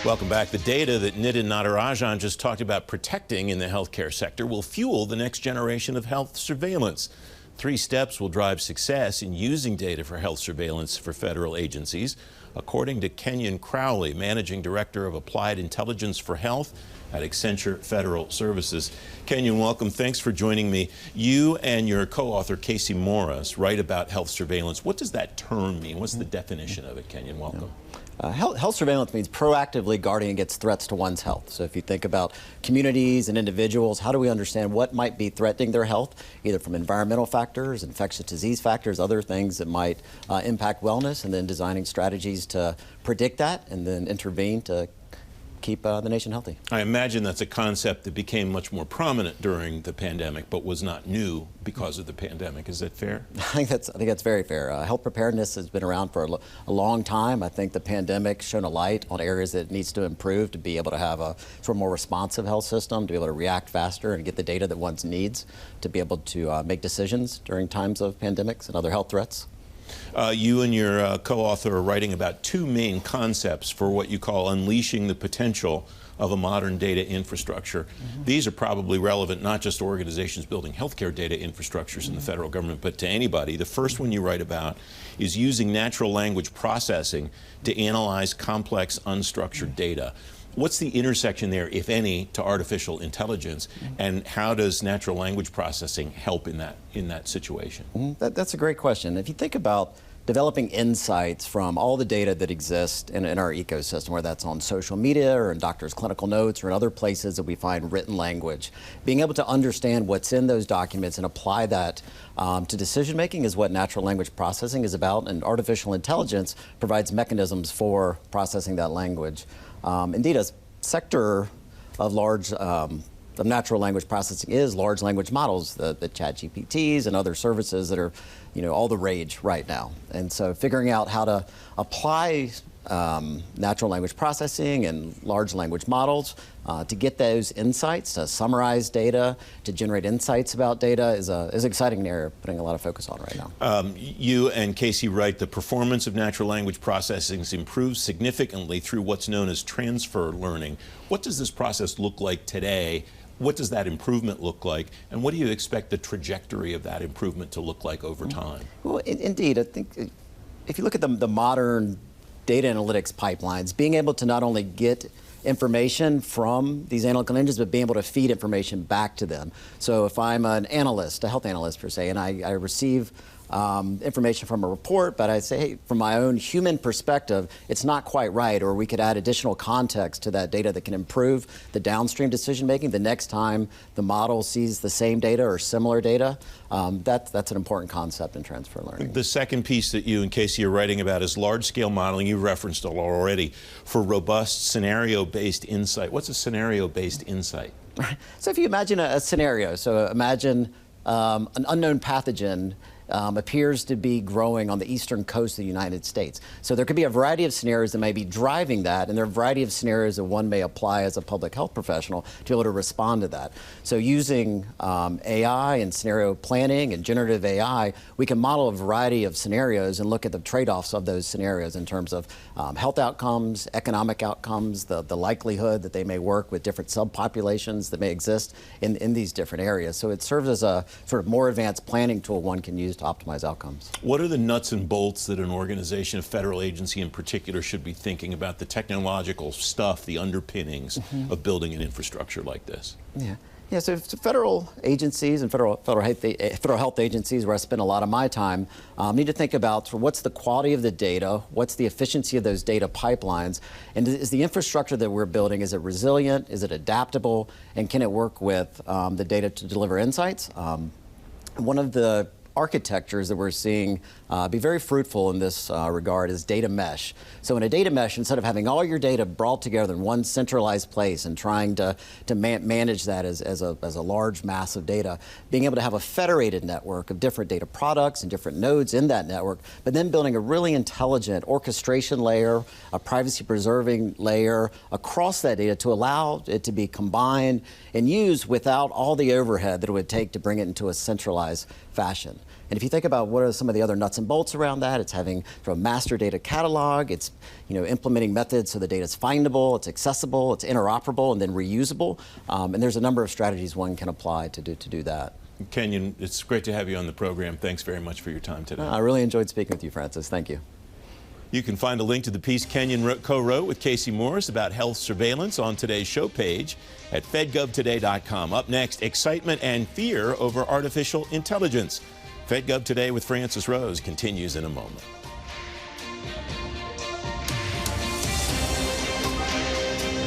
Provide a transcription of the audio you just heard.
Welcome back. The data that Nitin Natarajan just talked about protecting in the healthcare sector will fuel the next generation of health surveillance. 3 steps will drive success in using data for health surveillance for federal agencies, according to Kenyon Crowley, Managing Director of Applied Intelligence for Health at Accenture Federal Services. Kenyon, welcome. Thanks for joining me. You and your co-author, Casey Morris, write about health surveillance. What does that term mean? What's the definition of it, Kenyon? Welcome. Health surveillance means proactively guarding against threats to one's health. So if you think about communities and individuals, how do we understand what might be threatening their health, either from environmental factors, infectious disease factors, other things that might impact wellness, and then designing strategies to predict that and then intervene to keep the nation healthy. I imagine that's a concept that became much more prominent during the pandemic, but was not new because of the pandemic. Is that fair? I think that's very fair. Health preparedness has been around for a long time. I think the pandemic shone a light on areas that it needs to improve to be able to have a sort of more responsive health system, to be able to react faster and get the data that one needs to be able to make decisions during times of pandemics and other health threats. You and your co-author are writing about 2 main concepts for what you call unleashing the potential of a modern data infrastructure. These are probably relevant not just to organizations building healthcare data infrastructures in the federal government, but to anybody. The first one you write about is using natural language processing to analyze complex unstructured data. What's the intersection there, if any, to artificial intelligence, and how does natural language processing help in that situation? That's a great question. If you think about developing insights from all the data that exists in our ecosystem, whether that's on social media or in doctors' clinical notes or in other places that we find written language, being able to understand what's in those documents and apply that to decision making is what natural language processing is about, and artificial intelligence provides mechanisms for processing that language. Indeed, a sector of of natural language processing is large language models, the ChatGPTs and other services that are, all the rage right now. And so figuring out how to apply natural language processing and large language models to get those insights, to summarize data, to generate insights about data is an exciting area putting a lot of focus on right now. You and Casey write the performance of natural language processing has improved significantly through what's known as transfer learning. What does this process look like today? What does that improvement look like? And what do you expect the trajectory of that improvement to look like over time? Well, indeed, I think if you look at the modern data analytics pipelines, being able to not only get information from these analytical engines, but being able to feed information back to them. So if I'm an analyst, a health analyst per se, and I receive information from a report, but I say, hey, from my own human perspective, it's not quite right, or we could add additional context to that data that can improve the downstream decision making the next time the model sees the same data or similar data. That's an important concept in transfer learning. The second piece that you and Casey are writing about is large-scale modeling. You referenced it already, for robust scenario-based insight. What's a scenario-based insight? So if you imagine a scenario, so imagine an unknown pathogen appears to be growing on the eastern coast of the United States. So there could be a variety of scenarios that may be driving that, and there are a variety of scenarios that one may apply as a public health professional to be able to respond to that. So using AI and scenario planning and generative AI, we can model a variety of scenarios and look at the trade-offs of those scenarios in terms of health outcomes, economic outcomes, the likelihood that they may work with different subpopulations that may exist in these different areas. So it serves as a sort of more advanced planning tool one can use to optimize outcomes. What are the nuts and bolts that an organization, a federal agency in particular, should be thinking about, the technological stuff, the underpinnings of building an infrastructure like this? Yeah, so federal agencies and federal health agencies, where I spend a lot of my time, need to think about what's the quality of the data, what's the efficiency of those data pipelines, and is the infrastructure that we're building, is it resilient, is it adaptable, and can it work with the data to deliver insights? One of the architectures that we're seeing be very fruitful in this regard is data mesh. So in a data mesh, instead of having all your data brought together in one centralized place and trying to manage that as a large mass of data, being able to have a federated network of different data products and different nodes in that network, but then building a really intelligent orchestration layer, a privacy preserving layer across that data to allow it to be combined and used without all the overhead that it would take to bring it into a centralized fashion. And if you think about what are some of the other nuts and bolts around that, it's having sort of master data catalog, it's implementing methods so the data is findable, it's accessible, it's interoperable, and then reusable. And there's a number of strategies one can apply to do that. Kenyon, it's great to have you on the program. Thanks very much for your time today. I really enjoyed speaking with you, Francis. Thank you. You can find a link to the piece Kenyon co-wrote with Casey Morris about health surveillance on today's show page at fedgovtoday.com. Up next, excitement and fear over artificial intelligence. FedGov Today with Francis Rose continues in a moment.